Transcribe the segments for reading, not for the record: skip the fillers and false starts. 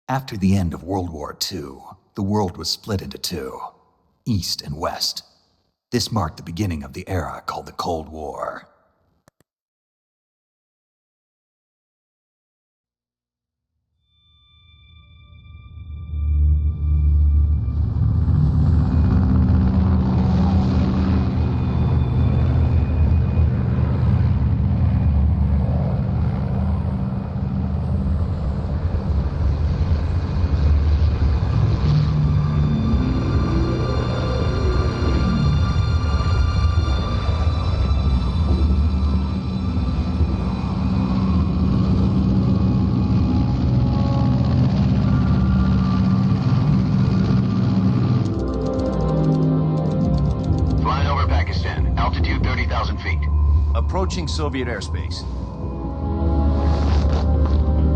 After the end of World War II, the world was split into two, East and West. This marked the beginning of the era called the Cold War. Approaching Soviet airspace.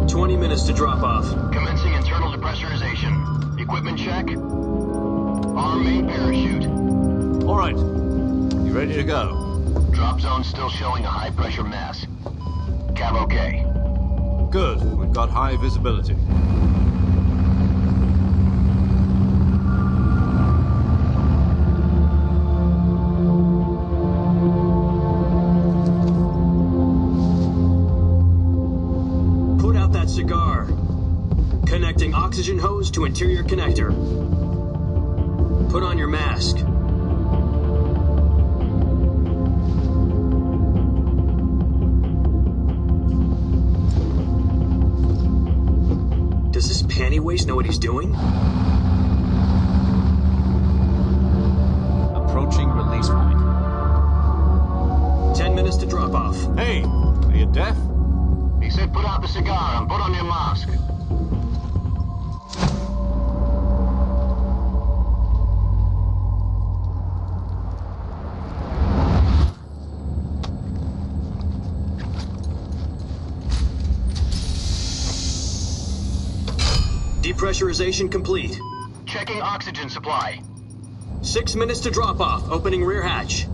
20 minutes to drop off. Commencing internal depressurization. Equipment check. Arm main parachute. All right. You ready to go? Drop zone still showing a high pressure mass. Cav okay. Good. We've got high visibility. Cigar. Connecting oxygen hose to interior connector. Put on your mask. Does this panty waste know what he's doing? Approaching release point. 10 minutes to drop off. Hey, are you deaf? He said put out the cigar and put on your mask. Depressurization complete. Checking oxygen supply. 6 minutes to drop off. Opening rear hatch.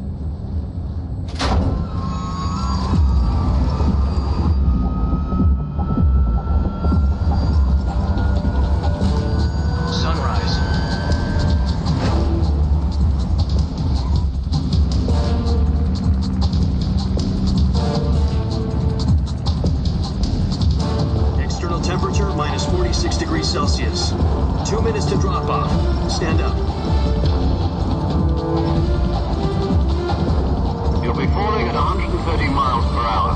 Celsius. 2 minutes to drop off. Stand up. You'll be falling at 130 miles per hour.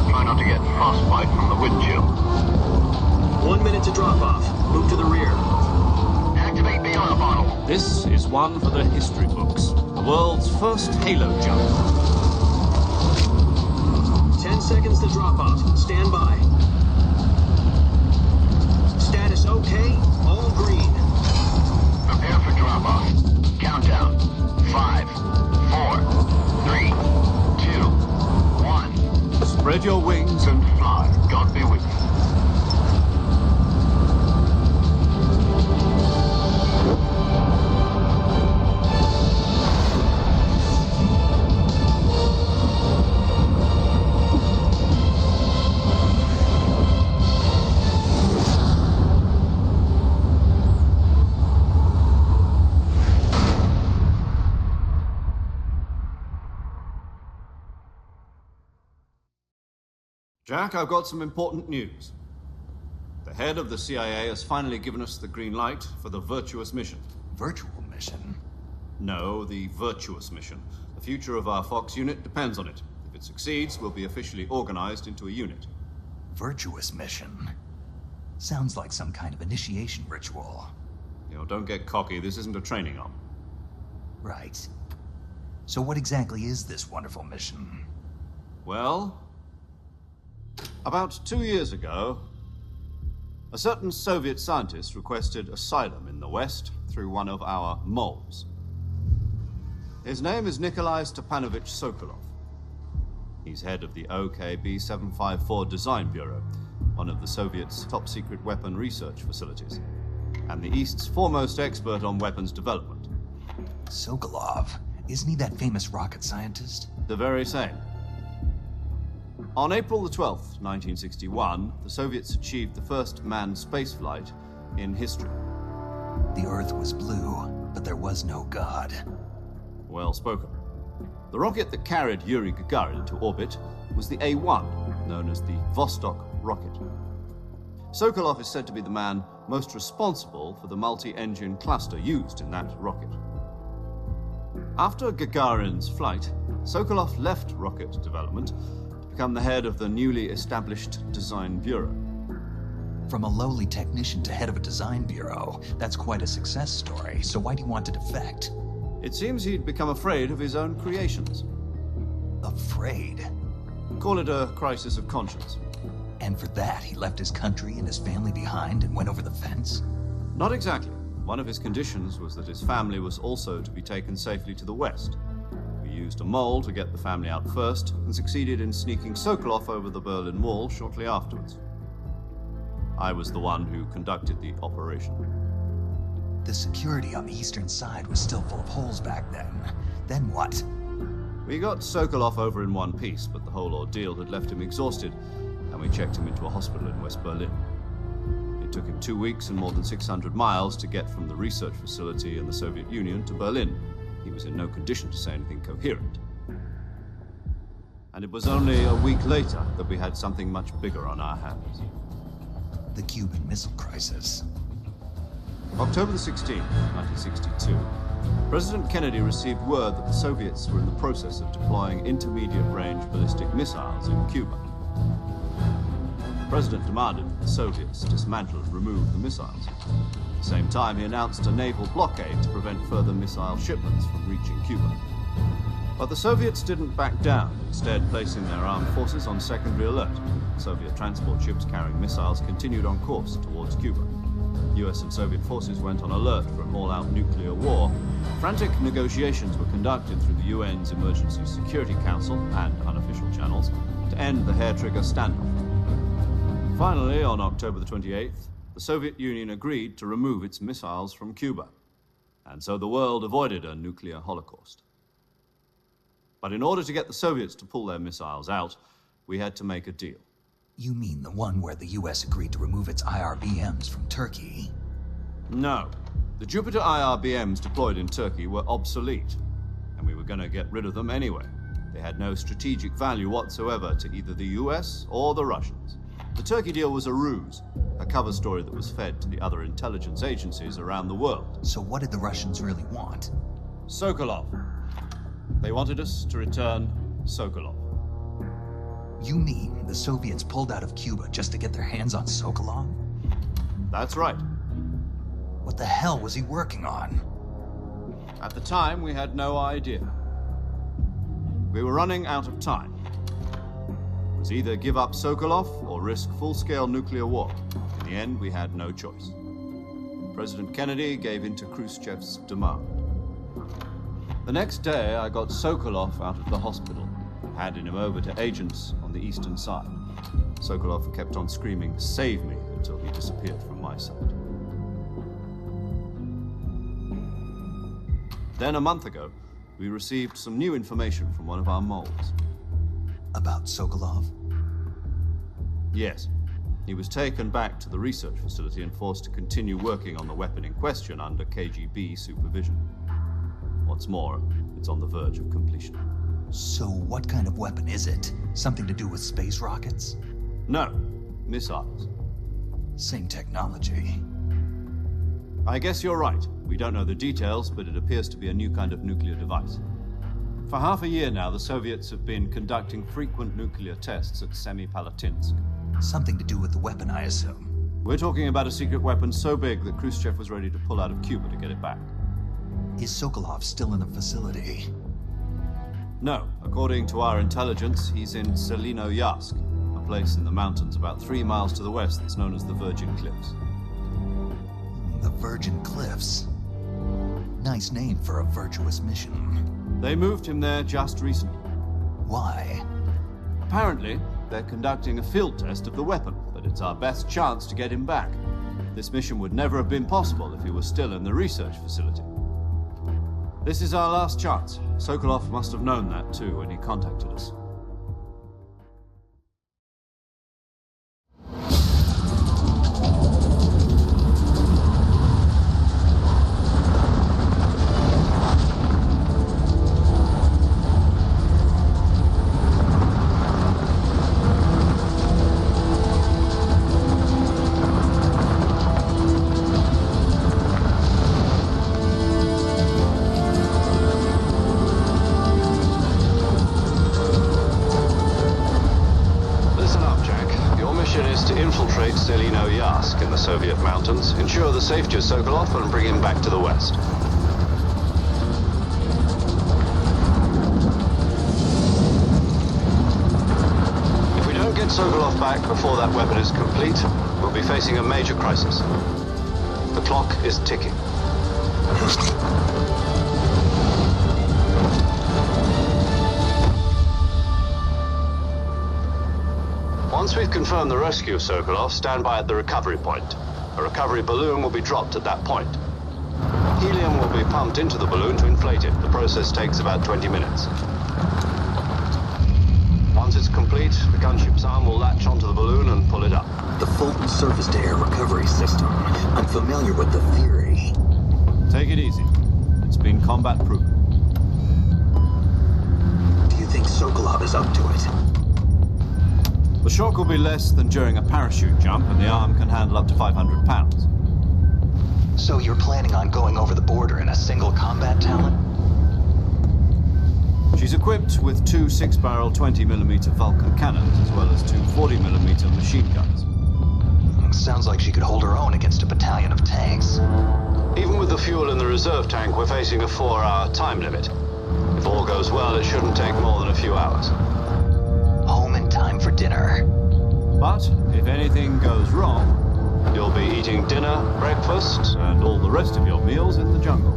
Try not to get frostbite from the wind chill. 1 minute to drop off. Move to the rear. Activate the honor bottle. This is one for the history books. The world's first halo jump. 10 seconds to drop off. Stand by. Status okay, all green. Prepare for drop-off. Countdown. 5, 4, 3, 2, 1. Spread your wings And fly. God be with you. Jack, I've got some important news. The head of the CIA has finally given us the green light for the virtuous mission. Virtual mission? No, the virtuous mission. The future of our Fox unit depends on it. If it succeeds, we'll be officially organized into a unit. Virtuous mission? Sounds like some kind of initiation ritual. You know, don't get cocky. This isn't a training op. Right. So what exactly is this wonderful mission? Well, about 2 years ago, a certain Soviet scientist requested asylum in the West through one of our moles. His name is Nikolai Stepanovich Sokolov. He's head of the OKB 754 Design Bureau, one of the Soviets' top-secret weapon research facilities, and the East's foremost expert on weapons development. Sokolov? Isn't he that famous rocket scientist? The very same. On April the 12th, 1961, the Soviets achieved the first manned spaceflight in history. The Earth was blue, but there was no God. Well spoken. The rocket that carried Yuri Gagarin into orbit was the A-1, known as the Vostok rocket. Sokolov is said to be the man most responsible for the multi-engine cluster used in that rocket. After Gagarin's flight, Sokolov left rocket development to become the head of the newly established Design Bureau. From a lowly technician to head of a design bureau, that's quite a success story, so why do you want to defect? It seems he'd become afraid of his own creations. Afraid? Call it a crisis of conscience. And for that, he left his country and his family behind and went over the fence? Not exactly. One of his conditions was that his family was also to be taken safely to the west. We used a mole to get the family out first and succeeded in sneaking Sokolov over the Berlin Wall shortly afterwards. I was the one who conducted the operation. The security on the eastern side was still full of holes back then. Then what? We got Sokolov over in one piece, but the whole ordeal had left him exhausted, and we checked him into a hospital in West Berlin. It took him 2 weeks and more than 600 miles to get from the research facility in the Soviet Union to Berlin. He was in no condition to say anything coherent. And it was only a week later that we had something much bigger on our hands. The Cuban Missile Crisis. October the 16th, 1962, President Kennedy received word that the Soviets were in the process of deploying intermediate-range ballistic missiles in Cuba. The President demanded that the Soviets dismantle and remove the missiles. At the same time, he announced a naval blockade to prevent further missile shipments from reaching Cuba. But the Soviets didn't back down, instead placing their armed forces on secondary alert. Soviet transport ships carrying missiles continued on course towards Cuba. US and Soviet forces went on alert for an all-out nuclear war. Frantic negotiations were conducted through the UN's Emergency Security Council and unofficial channels to end the hair-trigger standoff. Finally, on October the 28th, the Soviet Union agreed to remove its missiles from Cuba. And so the world avoided a nuclear holocaust. But in order to get the Soviets to pull their missiles out, we had to make a deal. You mean the one where the US agreed to remove its IRBMs from Turkey? No. The Jupiter IRBMs deployed in Turkey were obsolete, and we were going to get rid of them anyway. They had no strategic value whatsoever to either the US or the Russians. The Turkey deal was a ruse, a cover story that was fed to the other intelligence agencies around the world. So what did the Russians really want? Sokolov. They wanted us to return Sokolov. You mean the Soviets pulled out of Cuba just to get their hands on Sokolov? That's right. What the hell was he working on? At the time, we had no idea. We were running out of time. It was either give up Sokolov or risk full-scale nuclear war. In the end, we had no choice. President Kennedy gave in to Khrushchev's demand. The next day, I got Sokolov out of the hospital, handing him over to agents on the eastern side. Sokolov kept on screaming, "Save me," until he disappeared from my sight. Then a month ago, we received some new information from one of our moles. About Sokolov? Yes. He was taken back to the research facility and forced to continue working on the weapon in question under KGB supervision. What's more, it's on the verge of completion. So what kind of weapon is it? Something to do with space rockets? No, missiles. Same technology. I guess you're right. We don't know the details, but it appears to be a new kind of nuclear device. For half a year now, the Soviets have been conducting frequent nuclear tests at Semipalatinsk. Something to do with the weapon, I assume. We're talking about a secret weapon so big that Khrushchev was ready to pull out of Cuba to get it back. Is Sokolov still in the facility? No. According to our intelligence, he's in Selinoyarsk, a place in the mountains about 3 miles to the west that's known as the Virgin Cliffs. The Virgin Cliffs. Nice name for a virtuous mission. They moved him there just recently. Why? Apparently, they're conducting a field test of the weapon, but it's our best chance to get him back. This mission would never have been possible if he was still in the research facility. This is our last chance. Sokolov must have known that too when he contacted us. Yask in the Soviet mountains, ensure the safety of Sokolov and bring him back to the west. If we don't get Sokolov back before that weapon is complete, we'll be facing a major crisis. The clock is ticking. Once we've confirmed the rescue of Sokolov, stand by at the recovery point. A recovery balloon will be dropped at that point. Helium will be pumped into the balloon to inflate it. The process takes about 20 minutes. Once it's complete, the gunship's arm will latch onto the balloon and pull it up. The Fulton surface-to-air recovery system. I'm familiar with the theory. Take it easy. It's been combat-proven. Do you think Sokolov is up to it? The shock will be less than during a parachute jump, and the arm can handle up to 500 pounds. So you're planning on going over the border in a single combat talon? She's equipped with two 6-barrel 20mm Vulcan cannons, as well as two 40mm machine guns. Sounds like she could hold her own against a battalion of tanks. Even with the fuel in the reserve tank, we're facing a 4-hour time limit. If all goes well, it shouldn't take more than a few hours. Home in time for dinner. But if anything goes wrong, you'll be eating dinner, breakfast, and all the rest of your meals in the jungle.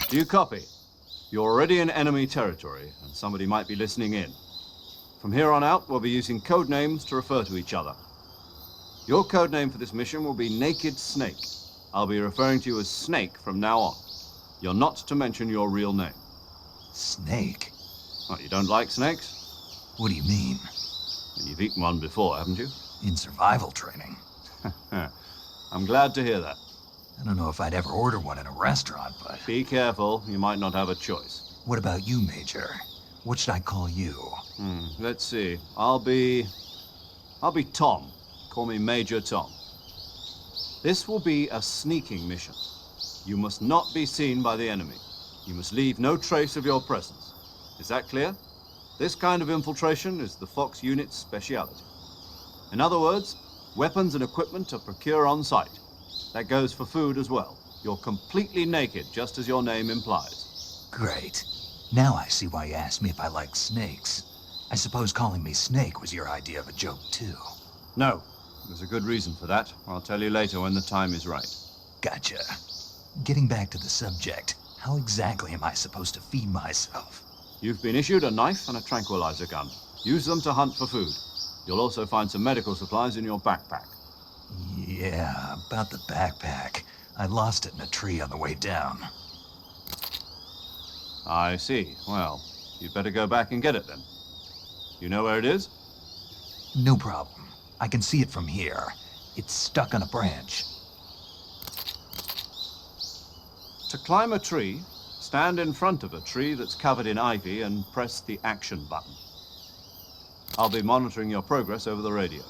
Do you copy? You're already in enemy territory, and somebody might be listening in. From here on out, we'll be using code names to refer to each other. Your code name for this mission will be Naked Snake. I'll be referring to you as Snake from now on. You're not to mention your real name. Snake? What, you don't like snakes? What do you mean? You've eaten one before, haven't you? In survival training. I'm glad to hear that. I don't know if I'd ever order one in a restaurant, but... Be careful, you might not have a choice. What about you, Major? What should I call you? Let's see. I'll be Tom. Call me Major Tom. This will be a sneaking mission. You must not be seen by the enemy. You must leave no trace of your presence. Is that clear? This kind of infiltration is the Fox unit's speciality. In other words, weapons and equipment are procured on site. That goes for food as well. You're completely naked, just as your name implies. Great. Now I see why you asked me if I like snakes. I suppose calling me Snake was your idea of a joke, too. No. There's a good reason for that. I'll tell you later when the time is right. Gotcha. Getting back to the subject, how exactly am I supposed to feed myself? You've been issued a knife and a tranquilizer gun. Use them to hunt for food. You'll also find some medical supplies in your backpack. Yeah, about the backpack. I lost it in a tree on the way down. I see. Well, you'd better go back and get it then. You know where it is? No problem. I can see it from here. It's stuck on a branch. To climb a tree, stand in front of a tree that's covered in ivy and press the action button. I'll be monitoring your progress over the radio.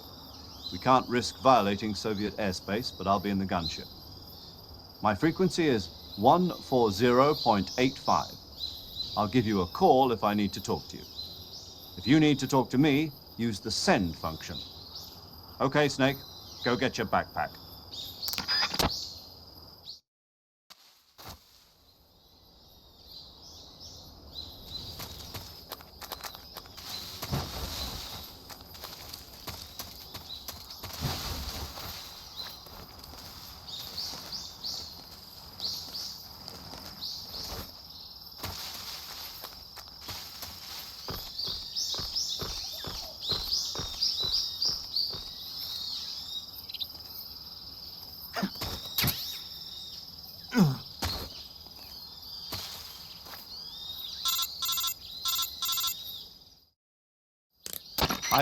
We can't risk violating Soviet airspace, but I'll be in the gunship. My frequency is 140.85. I'll give you a call if I need to talk to you. If you need to talk to me, use the send function. Okay, Snake, go get your backpack.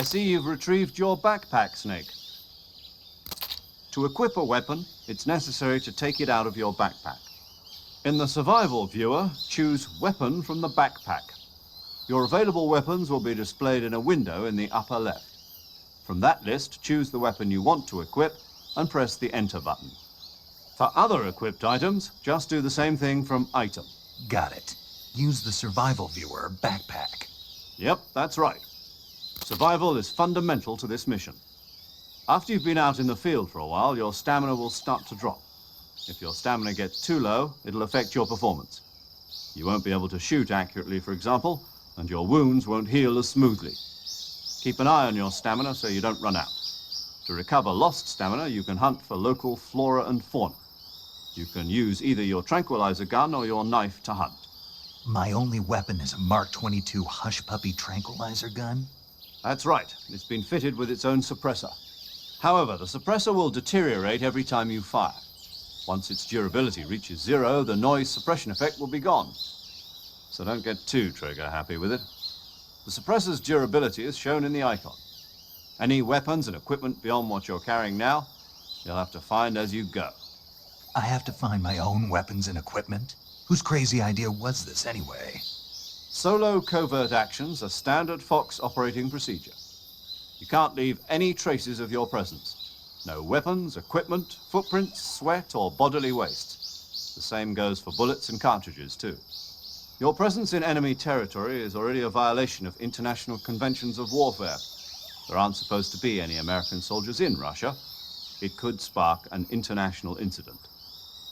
I see you've retrieved your backpack, Snake. To equip a weapon, it's necessary to take it out of your backpack. In the survival viewer, choose Weapon from the backpack. Your available weapons will be displayed in a window in the upper left. From that list, choose the weapon you want to equip and press the Enter button. For other equipped items, just do the same thing from Item. Got it. Use the survival viewer backpack. Yep, that's right. Survival is fundamental to this mission. After you've been out in the field for a while, your stamina will start to drop. If your stamina gets too low, it'll affect your performance. You won't be able to shoot accurately, for example, and your wounds won't heal as smoothly. Keep an eye on your stamina so you don't run out. To recover lost stamina, you can hunt for local flora and fauna. You can use either your tranquilizer gun or your knife to hunt. My only weapon is a Mark 22 Hush Puppy tranquilizer gun? That's right. It's been fitted with its own suppressor. However, the suppressor will deteriorate every time you fire. Once its durability reaches 0, the noise suppression effect will be gone. So don't get too trigger happy with it. The suppressor's durability is shown in the icon. Any weapons and equipment beyond what you're carrying now, you'll have to find as you go. I have to find my own weapons and equipment? Whose crazy idea was this anyway? Solo covert actions are standard Fox operating procedure. You can't leave any traces of your presence. No weapons, equipment, footprints, sweat, or bodily waste. The same goes for bullets and cartridges, too. Your presence in enemy territory is already a violation of international conventions of warfare. There aren't supposed to be any American soldiers in Russia. It could spark an international incident.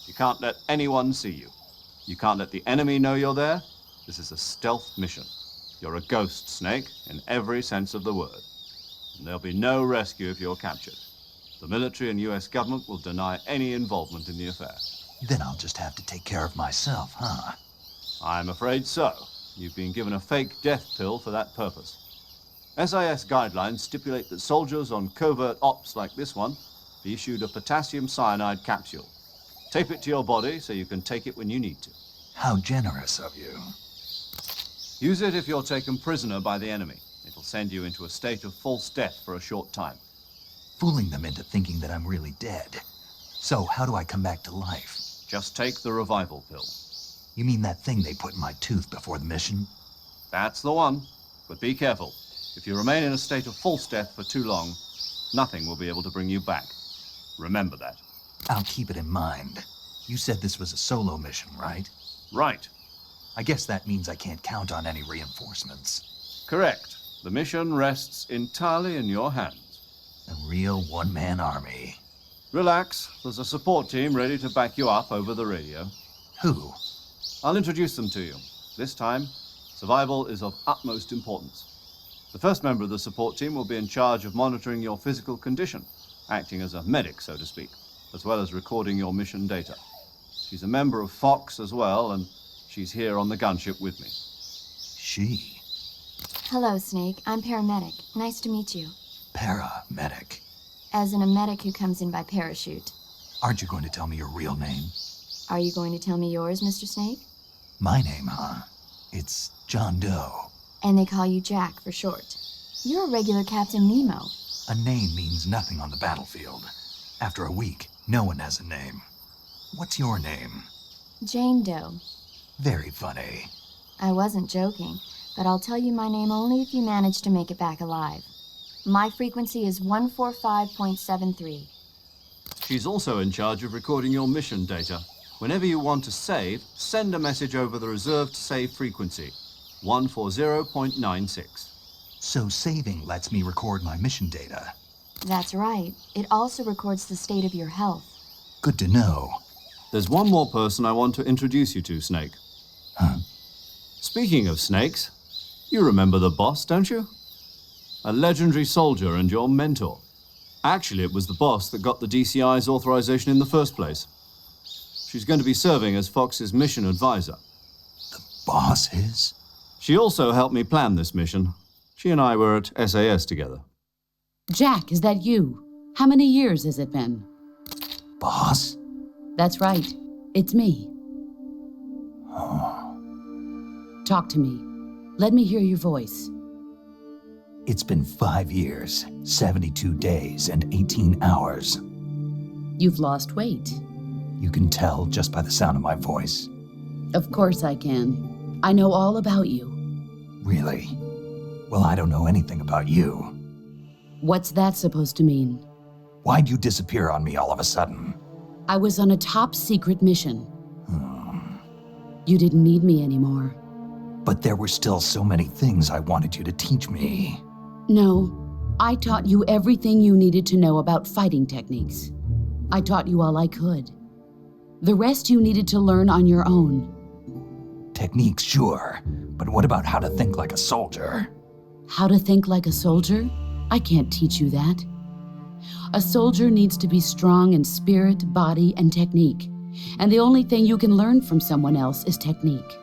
You can't let anyone see you. You can't let the enemy know you're there. This is a stealth mission. You're a ghost, Snake, in every sense of the word. And there'll be no rescue if you're captured. The military and US government will deny any involvement in the affair. Then I'll just have to take care of myself, huh? I'm afraid so. You've been given a fake death pill for that purpose. SIS guidelines stipulate that soldiers on covert ops like this one be issued a potassium cyanide capsule. Tape it to your body so you can take it when you need to. How generous of you. Use it if you're taken prisoner by the enemy. It'll send you into a state of false death for a short time. Fooling them into thinking that I'm really dead. So how do I come back to life? Just take the revival pill. You mean that thing they put in my tooth before the mission? That's the one. But be careful. If you remain in a state of false death for too long, nothing will be able to bring you back. Remember that. I'll keep it in mind. You said this was a solo mission, right? Right. I guess that means I can't count on any reinforcements. Correct. The mission rests entirely in your hands. A real one-man army. Relax. There's a support team ready to back you up over the radio. Who? I'll introduce them to you. This time, survival is of utmost importance. The first member of the support team will be in charge of monitoring your physical condition, acting as a medic, so to speak, as well as recording your mission data. She's a member of Fox as well, and she's here on the gunship with me. She? Hello, Snake. I'm paramedic. Nice to meet you. Paramedic. As in a medic who comes in by parachute. Aren't you going to tell me your real name? Are you going to tell me yours, Mr. Snake? My name, huh? It's John Doe. And they call you Jack for short. You're a regular Captain Nemo. A name means nothing on the battlefield. After a week, no one has a name. What's your name? Jane Doe. Very funny. I wasn't joking, but I'll tell you my name only if you manage to make it back alive. My frequency is 145.73. She's also in charge of recording your mission data. Whenever you want to save, send a message over the reserved save frequency, 140.96. So saving lets me record my mission data. That's right. It also records the state of your health. Good to know. There's one more person I want to introduce you to, Snake. Huh? Speaking of snakes, you remember the boss, don't you? A legendary soldier and your mentor. Actually, it was the boss that got the DCI's authorization in the first place. She's going to be serving as Fox's mission advisor. The boss is? She also helped me plan this mission. She and I were at SAS together. Jack, is that you? How many years has it been? Boss? That's right. It's me. Oh. Talk to me. Let me hear your voice. It's been 5 years, 72 days, and 18 hours. You've lost weight. You can tell just by the sound of my voice. Of course I can. I know all about you. Really? Well, I don't know anything about you. What's that supposed to mean? Why'd you disappear on me all of a sudden? I was on a top secret mission. You didn't need me anymore. But there were still so many things I wanted you to teach me. No, I taught you everything you needed to know about fighting techniques. I taught you all I could. The rest you needed to learn on your own. Techniques, sure. But what about how to think like a soldier? How to think like a soldier? I can't teach you that. A soldier needs to be strong in spirit, body, and technique. And the only thing you can learn from someone else is technique.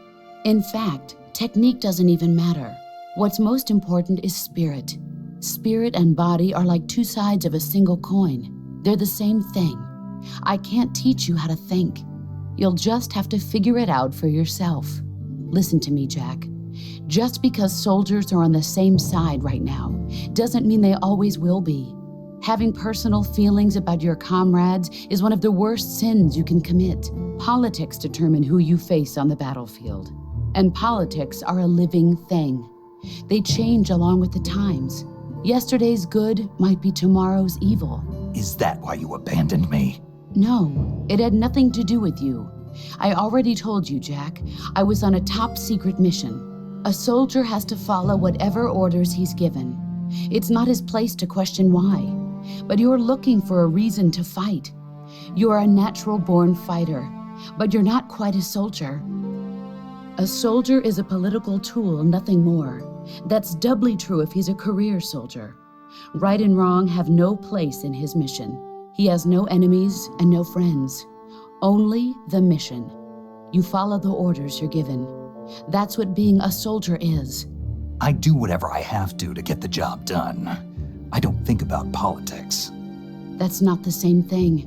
In fact, technique doesn't even matter. What's most important is spirit. Spirit and body are like two sides of a single coin. They're the same thing. I can't teach you how to think. You'll just have to figure it out for yourself. Listen to me, Jack. Just because soldiers are on the same side right now doesn't mean they always will be. Having personal feelings about your comrades is one of the worst sins you can commit. Politics determine who you face on the battlefield. And politics are a living thing. They change along with the times. Yesterday's good might be tomorrow's evil. Is that why you abandoned me? No, it had nothing to do with you. I already told you, Jack. I was on a top secret mission. A soldier has to follow whatever orders he's given. It's not his place to question why. But you're looking for a reason to fight. You're a natural-born fighter, but you're not quite a soldier. A soldier is a political tool, nothing more. That's doubly true if he's a career soldier. Right and wrong have no place in his mission. He has no enemies and no friends. Only the mission. You follow the orders you're given. That's what being a soldier is. I do whatever I have to get the job done. I don't think about politics. That's not the same thing.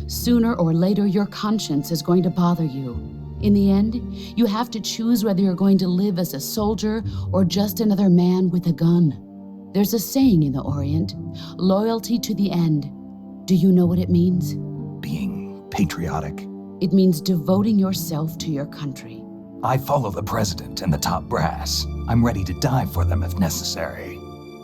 Sooner or later, your conscience is going to bother you. In the end, you have to choose whether you're going to live as a soldier or just another man with a gun. There's a saying in the Orient, loyalty to the end. Do you know what it means? Being patriotic. It means devoting yourself to your country. I follow the president and the top brass. I'm ready to die for them if necessary.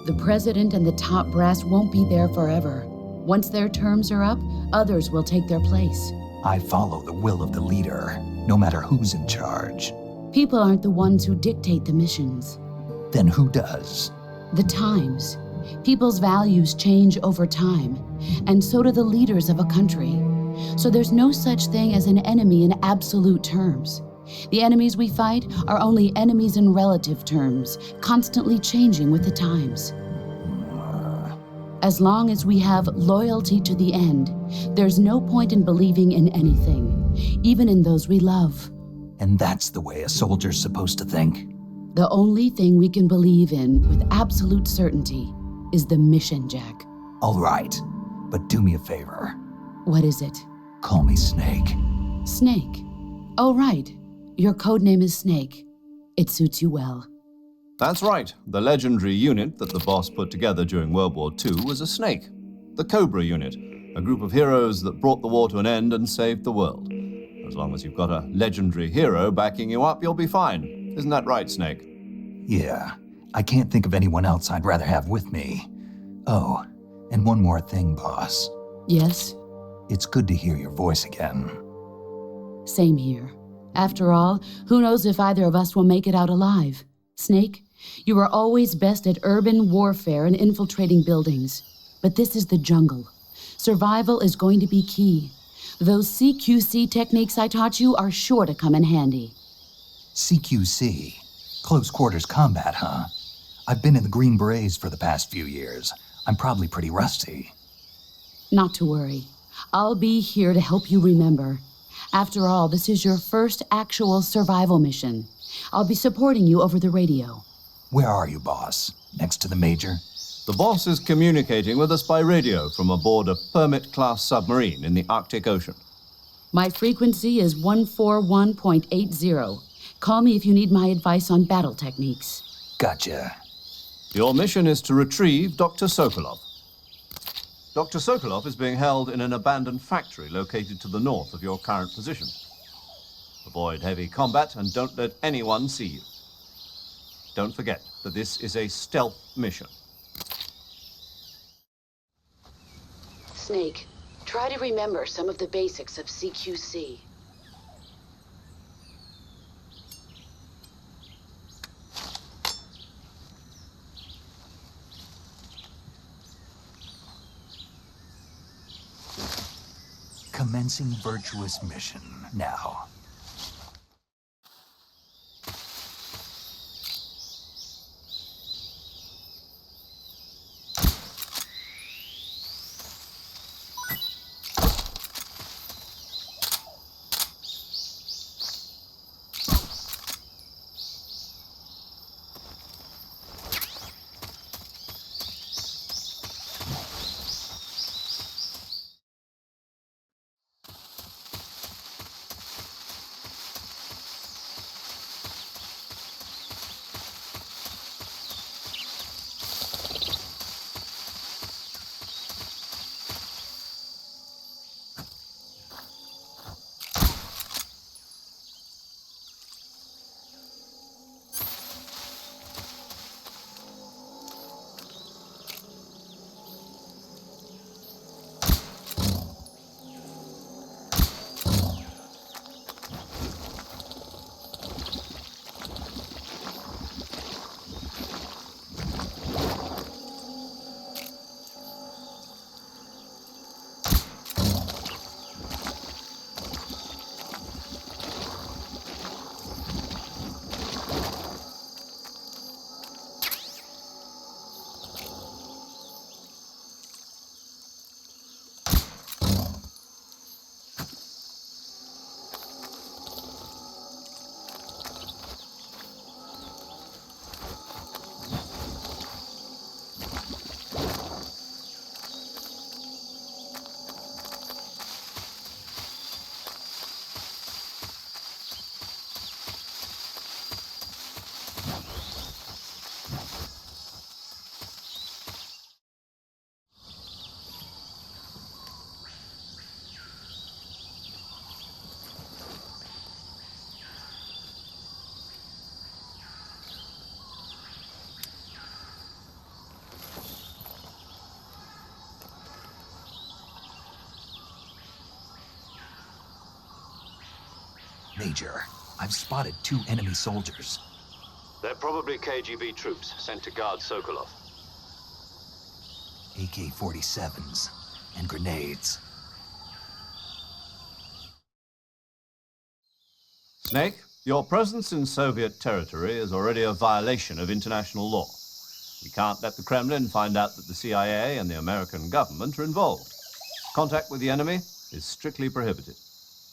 The president and the top brass won't be there forever. Once their terms are up, others will take their place. I follow the will of the leader, no matter who's in charge. People aren't the ones who dictate the missions. Then who does? The times. People's values change over time, and so do the leaders of a country. So there's no such thing as an enemy in absolute terms. The enemies we fight are only enemies in relative terms, constantly changing with the times. As long as we have loyalty to the end, there's no point in believing in anything, even in those we love. And that's the way a soldier's supposed to think? The only thing we can believe in with absolute certainty is the mission, Jack. All right, but do me a favor. What is it? Call me Snake. Snake. Oh, right. Your code name is Snake. It suits you well. That's right. The legendary unit that the boss put together during World War II was a snake. The Cobra unit, a group of heroes that brought the war to an end and saved the world. As long as you've got a legendary hero backing you up, you'll be fine. Isn't that right, Snake? Yeah, I can't think of anyone else I'd rather have with me. Oh, and one more thing, boss. Yes? It's good to hear your voice again. Same here. After all, who knows if either of us will make it out alive? Snake, you are always best at urban warfare and infiltrating buildings. But this is the jungle. Survival is going to be key. Those CQC techniques I taught you are sure to come in handy. CQC? Close quarters combat, huh? I've been in the Green Berets for the past few years. I'm probably pretty rusty. Not to worry. I'll be here to help you remember. After all, this is your first actual survival mission. I'll be supporting you over the radio. Where are you, boss? Next to the Major? The boss is communicating with us by radio from aboard a Permit-class submarine in the Arctic Ocean. My frequency is 141.80. Call me if you need my advice on battle techniques. Gotcha. Your mission is to retrieve Dr. Sokolov. Dr. Sokolov is being held in an abandoned factory located to the north of your current position. Avoid heavy combat and don't let anyone see you. Don't forget that this is a stealth mission. Snake, try to remember some of the basics of CQC. Commencing virtuous mission now. Major, I've spotted 2 enemy soldiers. They're probably KGB troops sent to guard Sokolov. AK-47s and grenades. Snake, your presence in Soviet territory is already a violation of international law. We can't let the Kremlin find out that the CIA and the American government are involved. Contact with the enemy is strictly prohibited.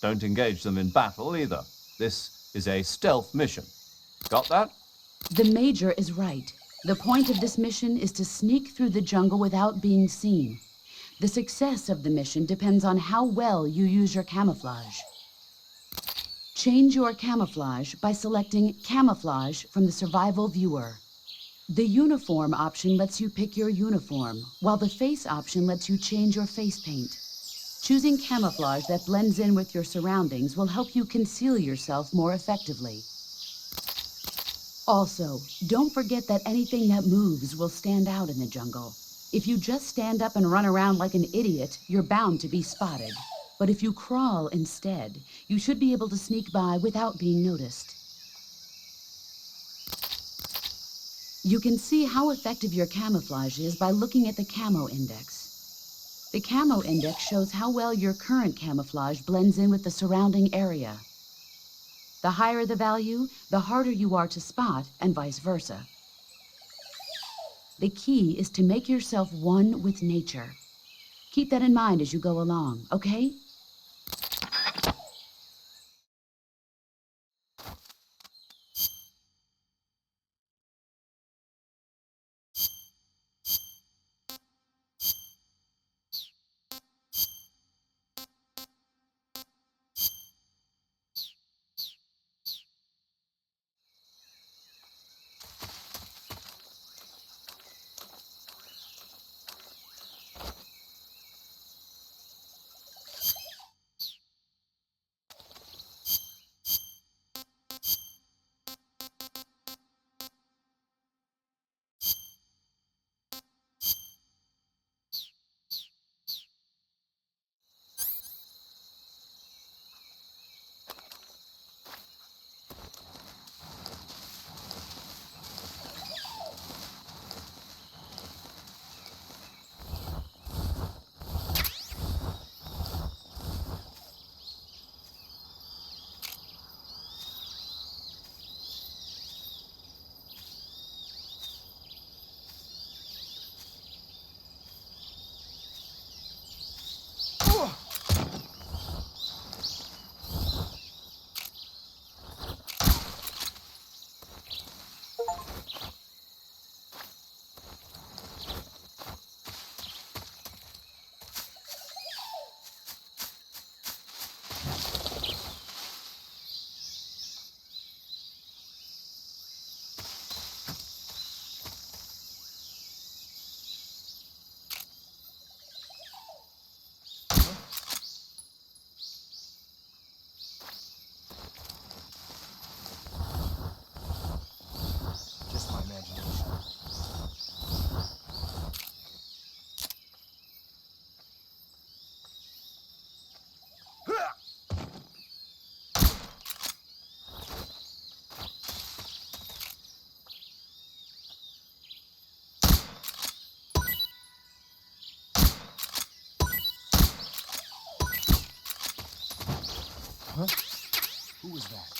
Don't engage them in battle either. This is a stealth mission. Got that? The Major is right. The point of this mission is to sneak through the jungle without being seen. The success of the mission depends on how well you use your camouflage. Change your camouflage by selecting Camouflage from the Survival Viewer. The Uniform option lets you pick your uniform, while the Face option lets you change your face paint. Choosing camouflage that blends in with your surroundings will help you conceal yourself more effectively. Also, don't forget that anything that moves will stand out in the jungle. If you just stand up and run around like an idiot, you're bound to be spotted. But if you crawl instead, you should be able to sneak by without being noticed. You can see how effective your camouflage is by looking at the camo index. The camo index shows how well your current camouflage blends in with the surrounding area. The higher the value, the harder you are to spot, and vice versa. The key is to make yourself one with nature. Keep that in mind as you go along, okay? Huh? Who was that?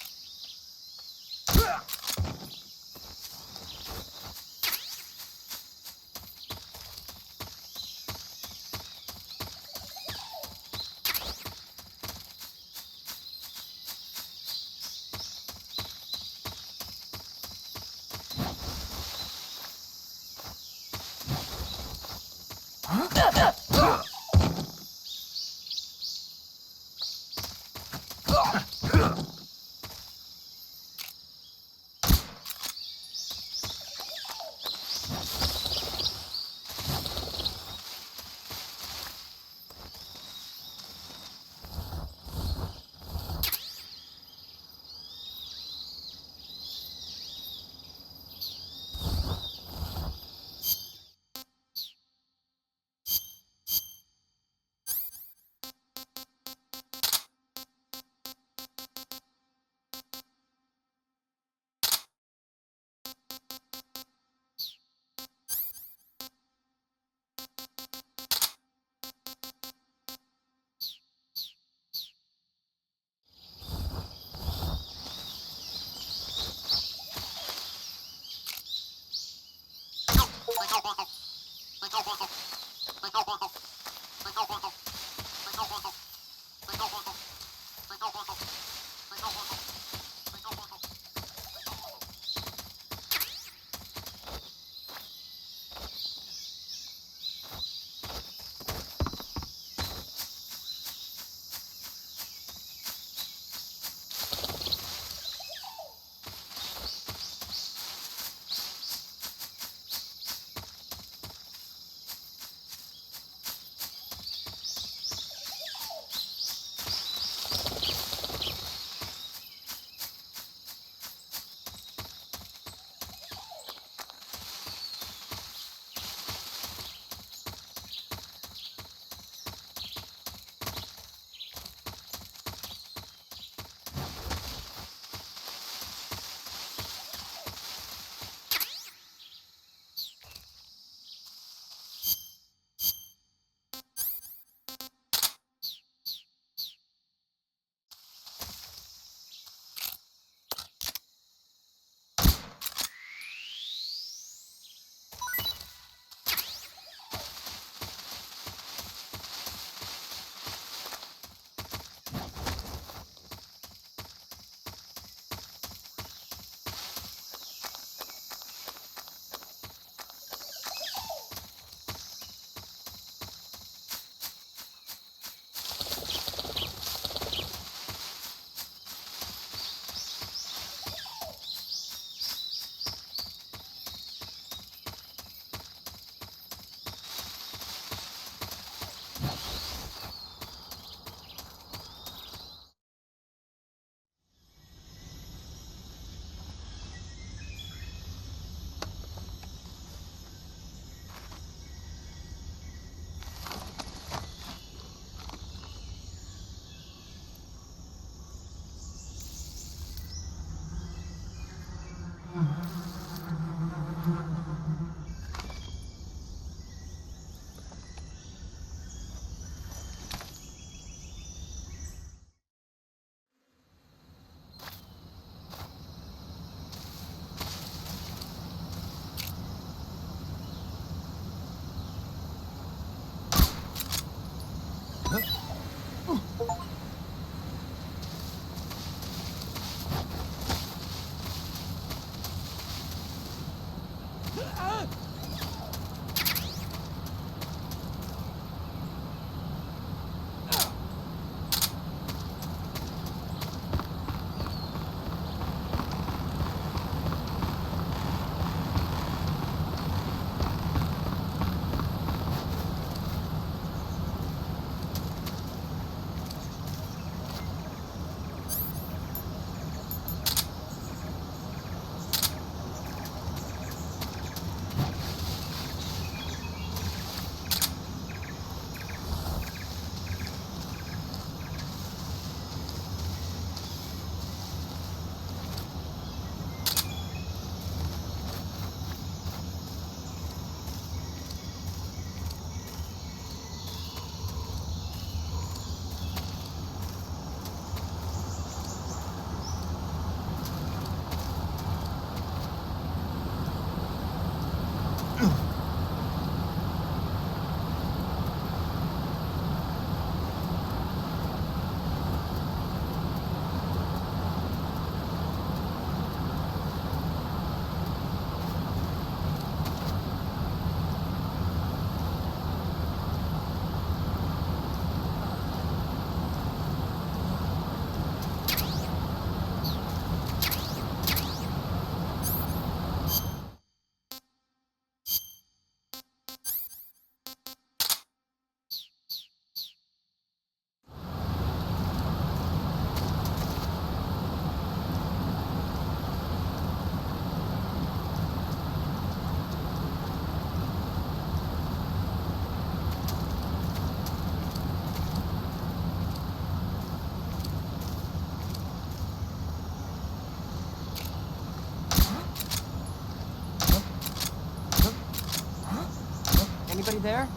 Anybody there?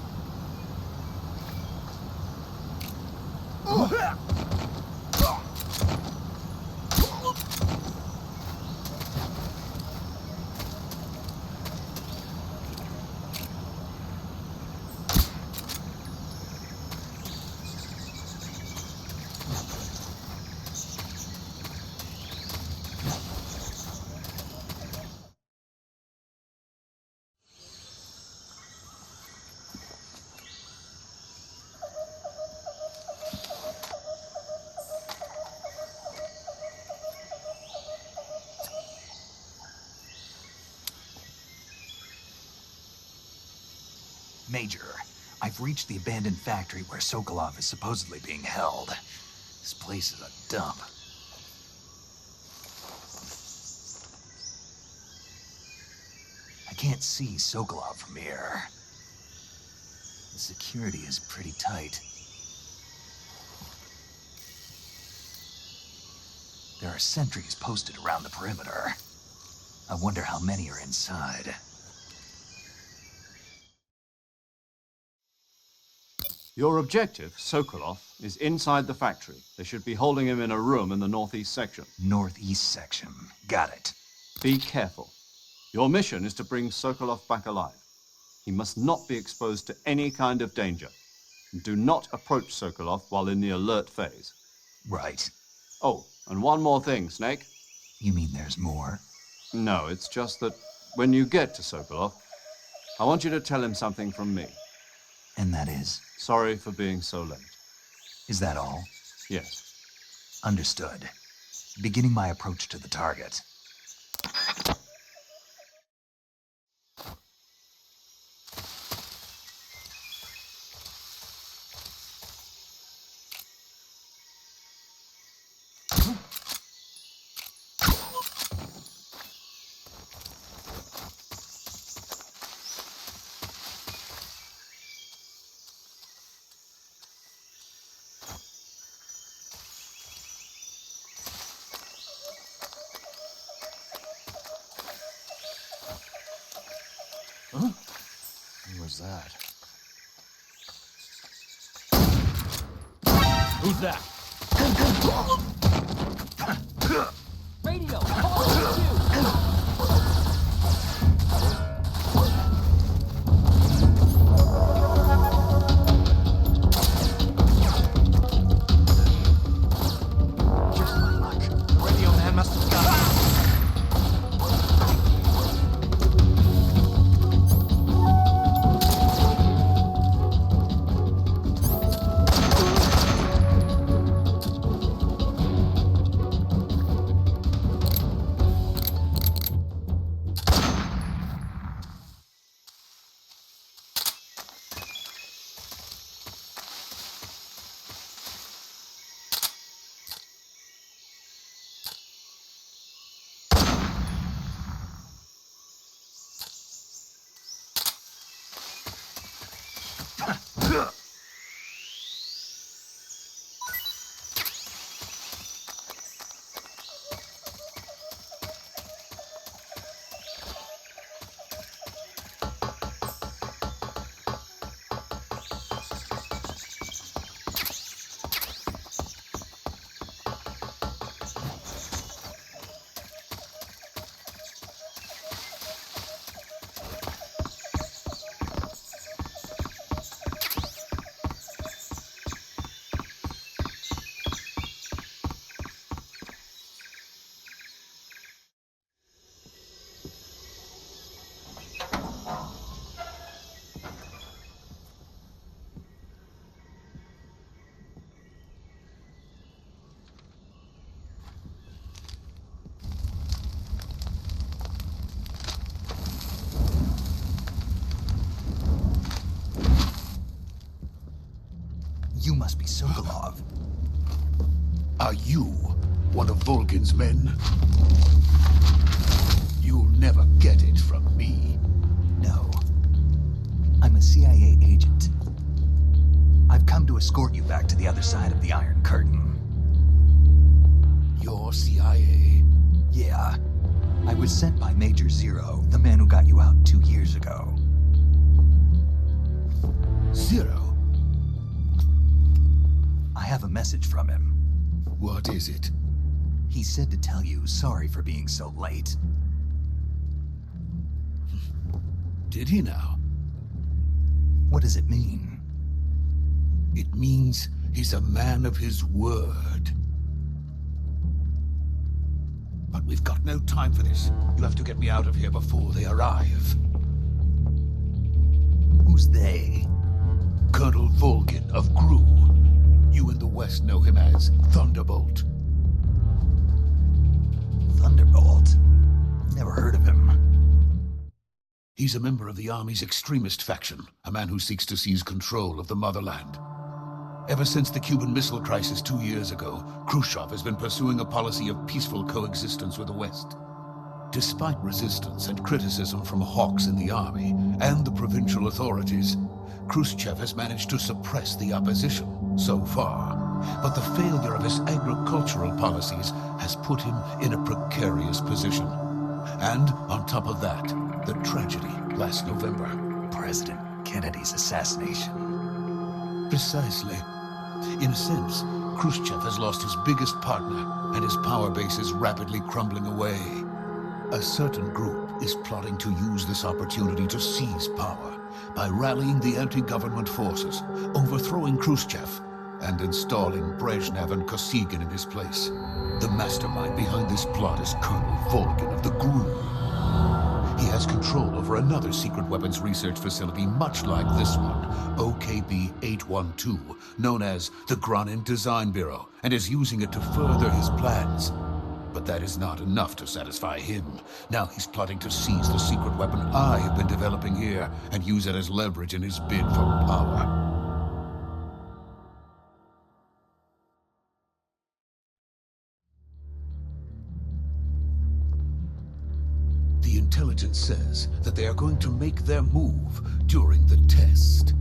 Major, I've reached the abandoned factory where Sokolov is supposedly being held. This place is a dump. I can't see Sokolov from here. The security is pretty tight. There are sentries posted around the perimeter. I wonder how many are inside. Your objective, Sokolov, is inside the factory. They should be holding him in a room in the northeast section. Northeast section. Got it. Be careful. Your mission is to bring Sokolov back alive. He must not be exposed to any kind of danger. And do not approach Sokolov while in the alert phase. Right. Oh, and one more thing, Snake. You mean there's more? No, it's just that when you get to Sokolov, I want you to tell him something from me. And that is? Sorry for being so late. Is that all? Yes. Understood. Beginning my approach to the target. Huh? Who was that? Who's that? Radio! Call you! Just my luck. The radio man must have got it. must be Sokolov. Are you one of Volgin's men? You'll never get it from me. No. I'm a CIA agent. I've come to escort you back to the other side of the Iron Curtain. You're CIA? Yeah. I was sent by Major Zero, the man who got you out 2 years ago. Zero? I have a message from him. What is it? He said to tell you sorry for being so late. Did he now? What does it mean? It means he's a man of his word. But we've got no time for this. You have to get me out of here before they arrive. Who's they? Colonel Volgin of GRU. You in the West know him as Thunderbolt. Thunderbolt? Never heard of him. He's a member of the Army's extremist faction, a man who seeks to seize control of the motherland. Ever since the Cuban Missile Crisis 2 years ago, Khrushchev has been pursuing a policy of peaceful coexistence with the West. Despite resistance and criticism from hawks in the army and the provincial authorities, Khrushchev has managed to suppress the opposition so far. But the failure of his agricultural policies has put him in a precarious position. And on top of that, the tragedy last November. President Kennedy's assassination. Precisely. In a sense, Khrushchev has lost his biggest partner, and his power base is rapidly crumbling away. A certain group is plotting to use this opportunity to seize power by rallying the anti-government forces, overthrowing Khrushchev, and installing Brezhnev and Kosygin in his place. The mastermind behind this plot is Colonel Volgin of the GRU. He has control over another secret weapons research facility much like this one, OKB-812, known as the Granin Design Bureau, and is using it to further his plans. But that is not enough to satisfy him. Now he's plotting to seize the secret weapon I have been developing here and use it as leverage in his bid for power. The intelligence says that they are going to make their move during the test.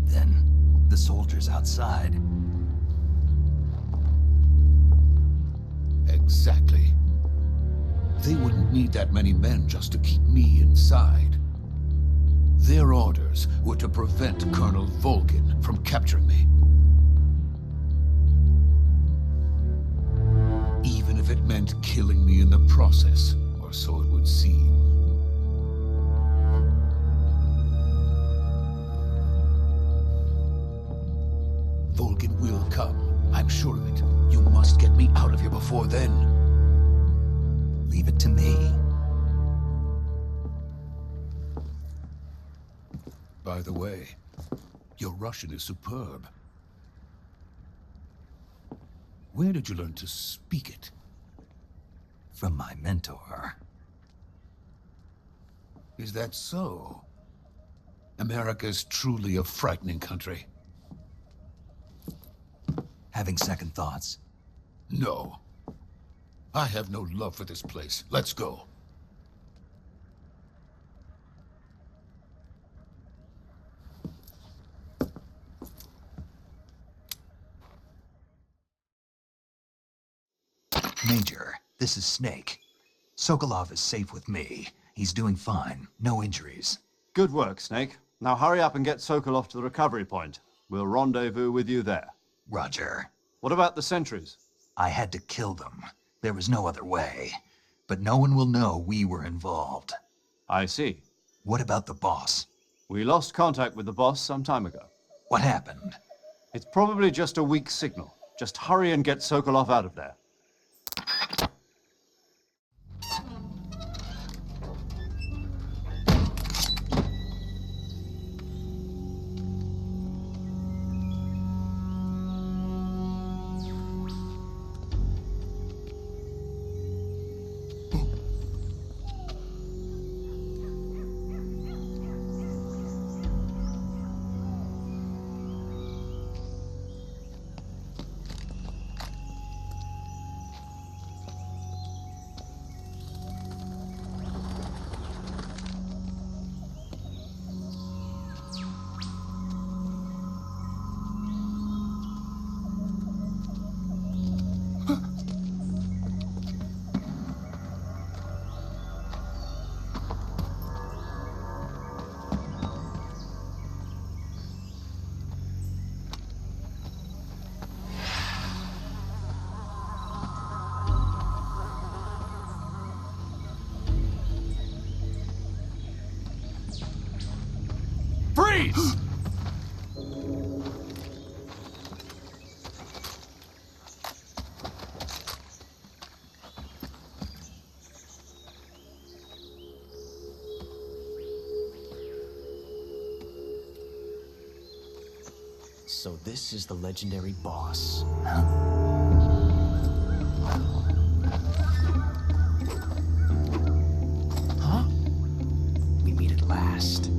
Then, the soldiers outside. Exactly. They wouldn't need that many men just to keep me inside. Their orders were to prevent Colonel Volgin from capturing me. Even if it meant killing me in the process, or so it would seem. Volgin will come. I'm sure of it. You must get me out of here before then. Leave it to me. By the way, your Russian is superb. Where did you learn to speak it? From my mentor. Is that so? America's truly a frightening country. Having second thoughts? No. I have no love for this place. Let's go. Major, this is Snake. Sokolov is safe with me. He's doing fine. No injuries. Good work, Snake. Now hurry up and get Sokolov to the recovery point. We'll rendezvous with you there. Roger. What about the sentries? I had to kill them. There was no other way. But no one will know we were involved. I see. What about the boss? We lost contact with the boss some time ago. What happened? It's probably just a weak signal. Just hurry and get Sokolov out of there. Freeze! So this is the legendary boss. Huh? We meet at last.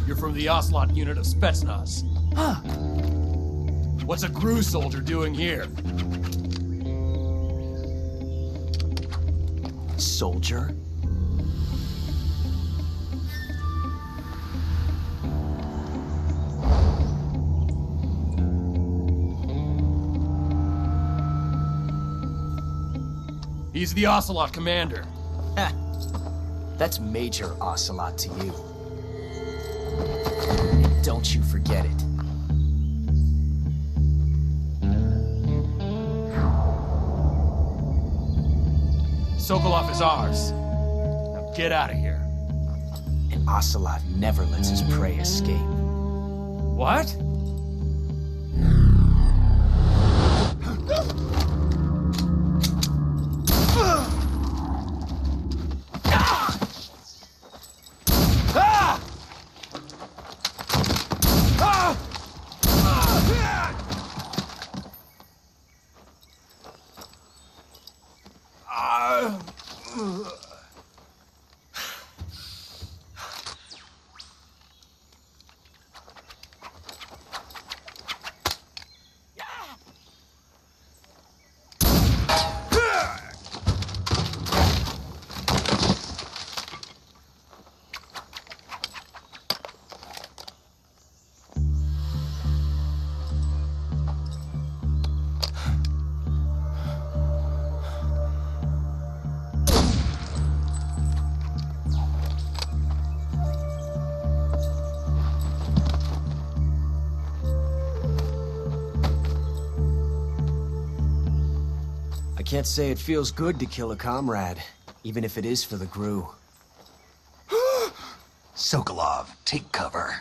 You're from the Ocelot unit of Spetsnaz. Huh. What's a GRU soldier doing here? Soldier? He's the Ocelot commander. Ha! That's Major Ocelot to you. And don't you forget it. Sokolov is ours. Now get out of here. And Ocelot never lets his prey escape. What? I can't say it feels good to kill a comrade, even if it is for the GRU. Sokolov, take cover.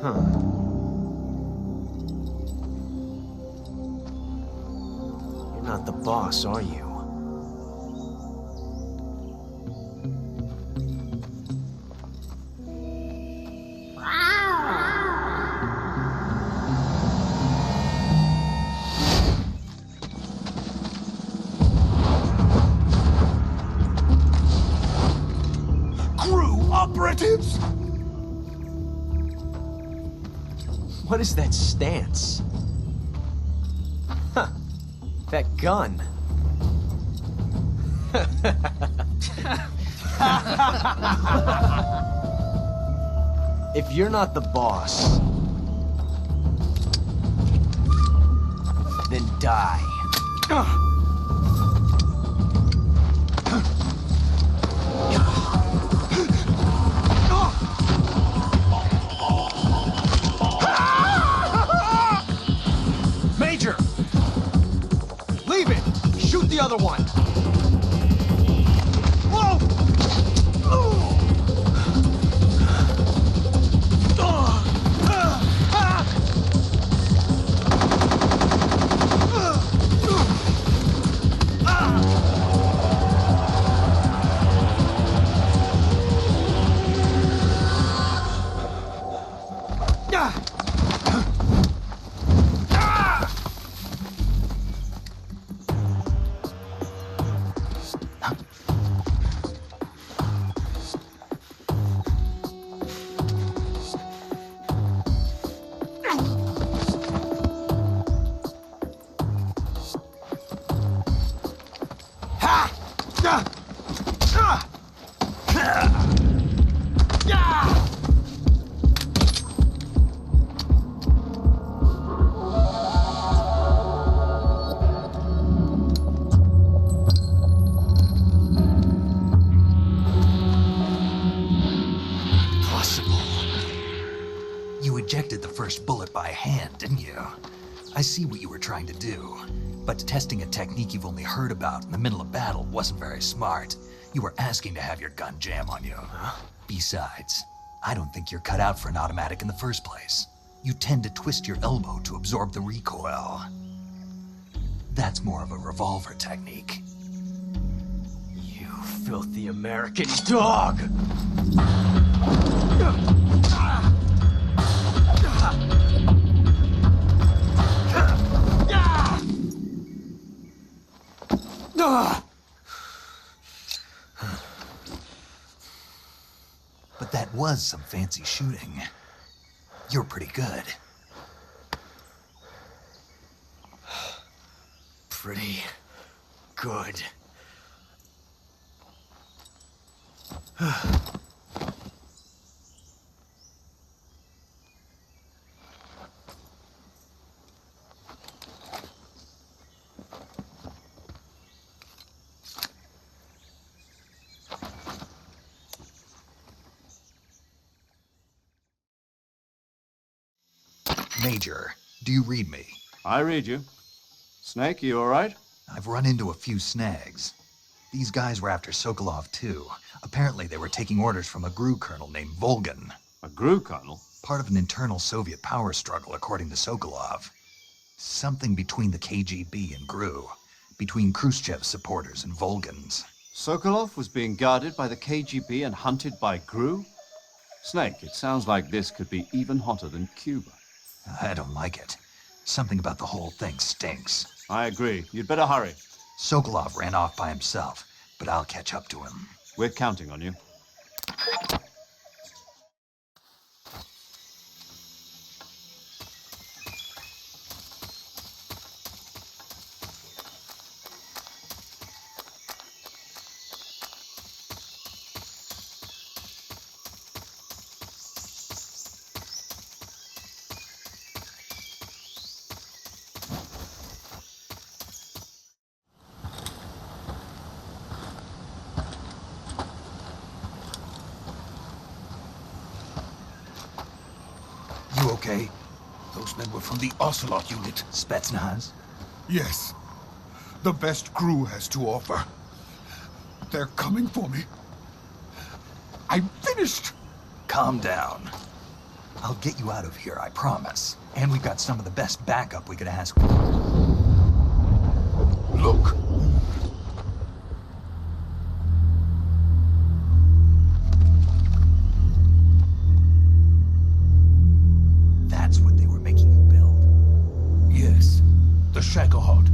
Huh. You're not the boss, are you? Operatives! What is that stance? Huh. That gun. If you're not the boss, then die. Major! Leave it! Shoot the other one! Whoa! You ejected the first bullet by hand, didn't you? I see what you were trying to do. But testing a technique you've only heard about in the middle of battle wasn't very smart. You were asking to have your gun jam on you. Huh? Besides, I don't think you're cut out for an automatic in the first place. You tend to twist your elbow to absorb the recoil. That's more of a revolver technique. You filthy American dog! But that was some fancy shooting. You're pretty good. Pretty good. Major, do you read me? I read you. Snake, you all right? I've run into a few snags. These guys were after Sokolov too. Apparently they were taking orders from a GRU colonel named Volgan. A GRU colonel? Part of an internal Soviet power struggle, according to Sokolov. Something between the KGB and GRU. Between Khrushchev's supporters and Volgan's. Sokolov was being guarded by the KGB and hunted by GRU? Snake, it sounds like this could be even hotter than Cuba. I don't like it. Something about the whole thing stinks. I agree. You'd better hurry. Sokolov ran off by himself, but I'll catch up to him. We're counting on you. You okay? Those men were from the Ocelot unit. Spetsnaz? Yes. The best GRU has to offer. They're coming for me. I'm finished! Calm down. I'll get you out of here, I promise. And we've got some of the best backup we could ask for. Look. That's what they were making you build? Yes. The Shagohod.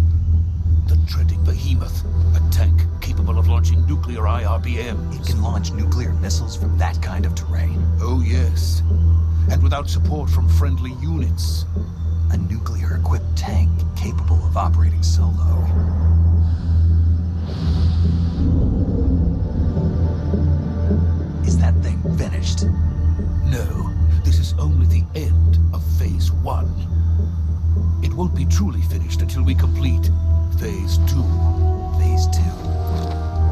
The dreaded behemoth. A tank capable of launching nuclear IRBMs. It can launch nuclear missiles from that kind of terrain? Oh, yes. And without support from friendly units. A nuclear-equipped tank capable of operating solo. Is that thing finished? No. This is only the end of Phase 1. It won't be truly finished until we complete Phase 2. Phase 2?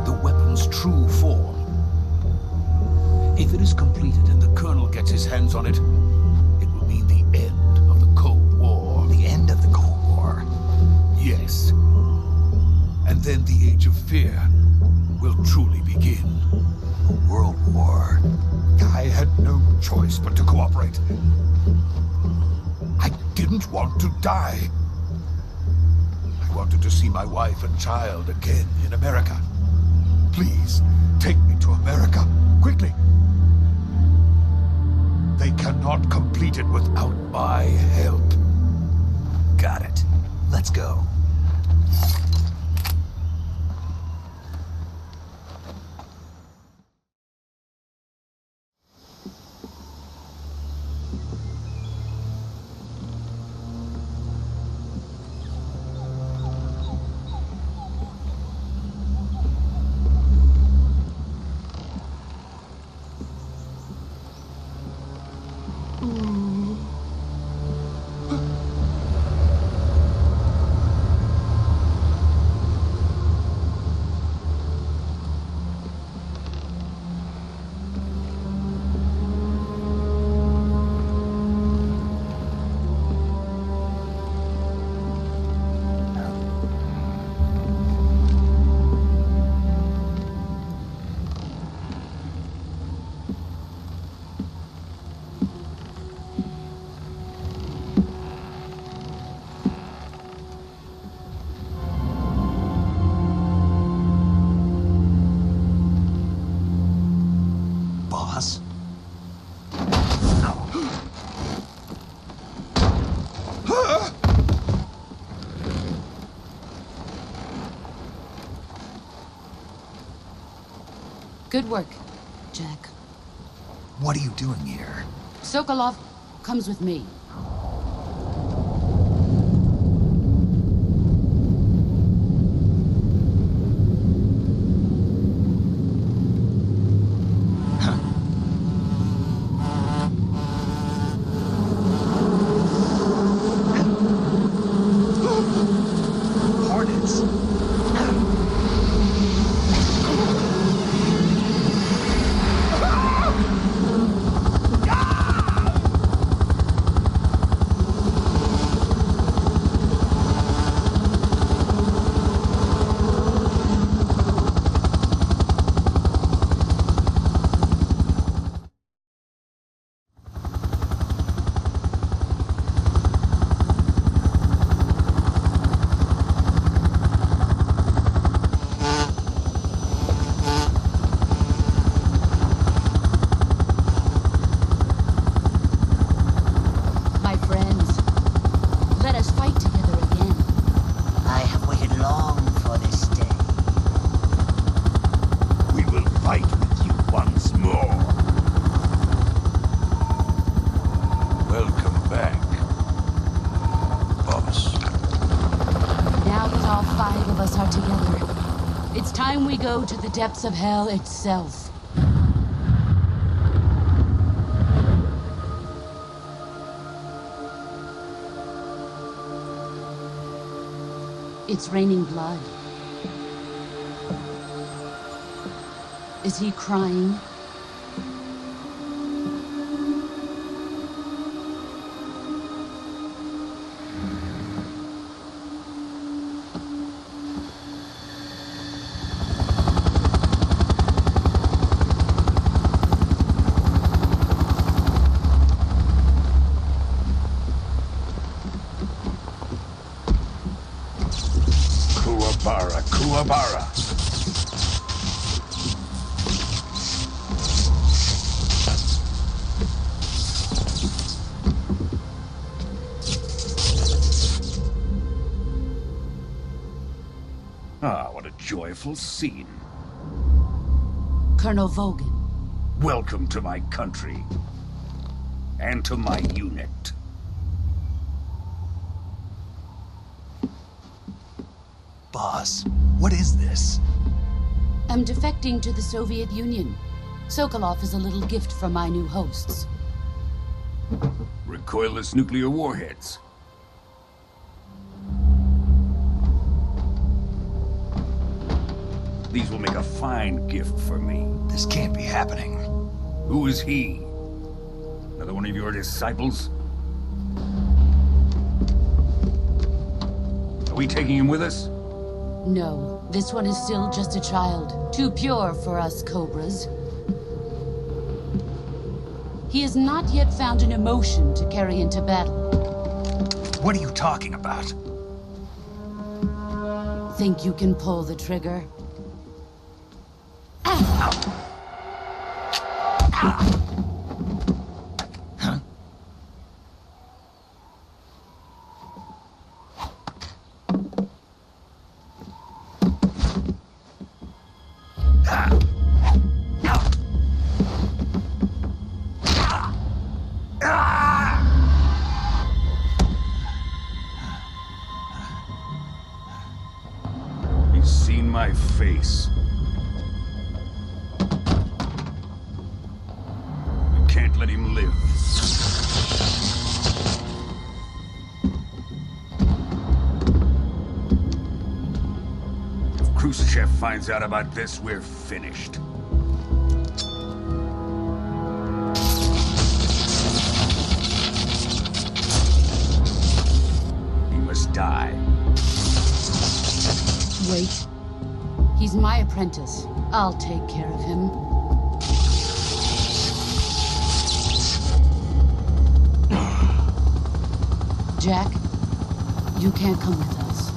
The weapon's true form. If it is completed and the Colonel gets his hands on it, it will mean the end of the Cold War. The end of the Cold War? Yes. And then the Age of Fear will truly begin. A world war? I had no choice but to cooperate. I didn't want to die. I wanted to see my wife and child again in America. Please, take me to America, quickly. They cannot complete it without my help. Got it. Let's go. boss. Good work, Jack. What are you doing here? Sokolov comes with me. Hornets. My friends, let us fight together again. I have waited long for this day. We will fight with you once more. Welcome back, boss. Now that all 5 of us are together, it's time we go to the depths of hell itself. It's raining blood. Is he crying? Kuwabara. Ah, what a joyful scene. Colonel Vogan. Welcome to my country. And to my unit. Boss, what is this? I'm defecting to the Soviet Union. Sokolov is a little gift from my new hosts. Recoilless nuclear warheads. These will make a fine gift for me. This can't be happening. Who is he? Another one of your disciples? Are we taking him with us? No, this one is still just a child. Too pure for us Cobras. He has not yet found an emotion to carry into battle. What are you talking about? Think you can pull the trigger? He's seen my face. We can't let him live. If Khrushchev finds out about this, we're finished. He must die. Wait. He's my apprentice. I'll take care of him. Jack, you can't come with us.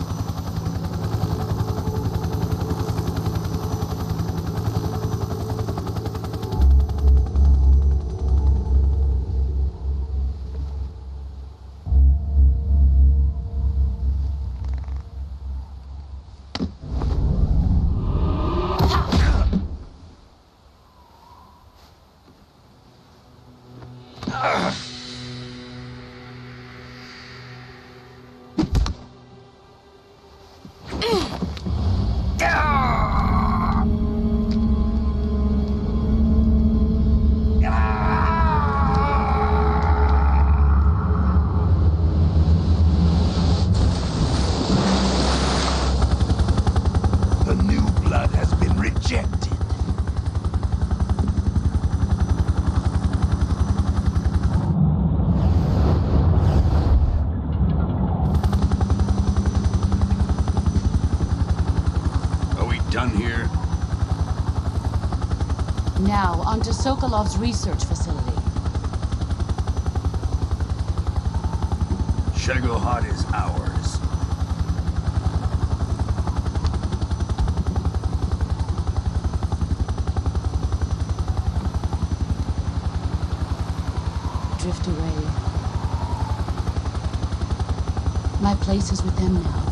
Sokolov's research facility. Shegohod is ours. Drift away. My place is with them now.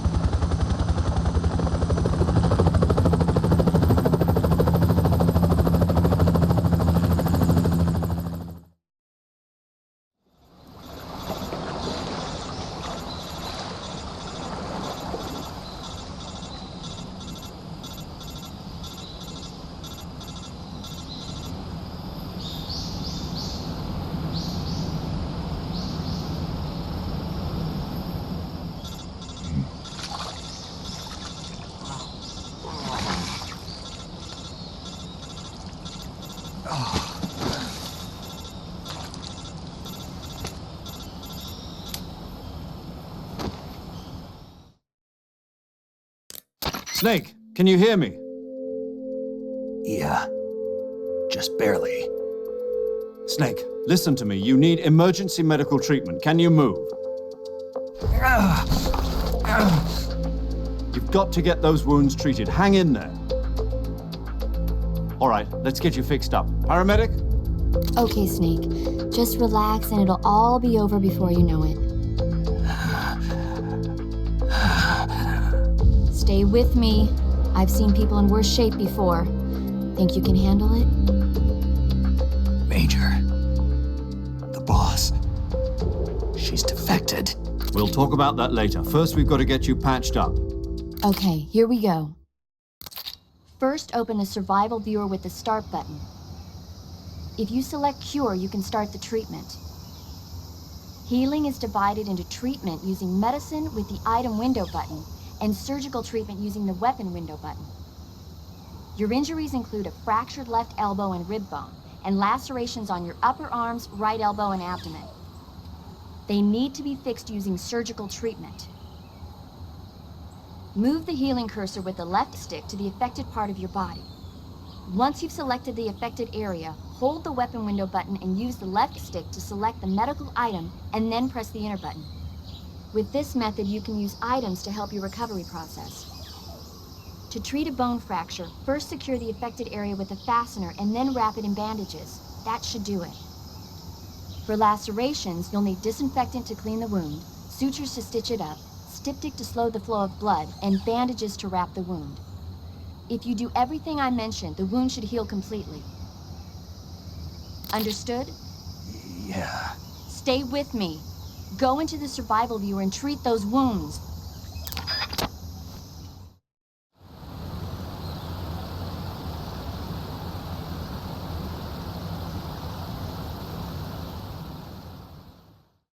Snake, can you hear me? Yeah. Just barely. Snake, listen to me. You need emergency medical treatment. Can you move? You've got to get those wounds treated. Hang in there. All right, let's get you fixed up. Paramedic? Okay, Snake. Just relax and it'll all be over before you know it. Stay with me. I've seen people in worse shape before. Think you can handle it? Major. The boss. She's defected. We'll talk about that later. First, we've got to get you patched up. Okay, here we go. First, open the survival viewer with the start button. If you select cure, you can start the treatment. Healing is divided into treatment using medicine with the item window button and surgical treatment using the weapon window button. Your injuries include a fractured left elbow and rib bone, and lacerations on your upper arms, right elbow, and abdomen. They need to be fixed using surgical treatment. Move the healing cursor with the left stick to the affected part of your body. Once you've selected the affected area, hold the weapon window button and use the left stick to select the medical item, and then press the enter button. With this method, you can use items to help your recovery process. To treat a bone fracture, first secure the affected area with a fastener and then wrap it in bandages. That should do it. For lacerations, you'll need disinfectant to clean the wound, sutures to stitch it up, styptic to slow the flow of blood, and bandages to wrap the wound. If you do everything I mentioned, the wound should heal completely. Understood? Yeah. Stay with me. Go into the survival viewer and treat those wounds.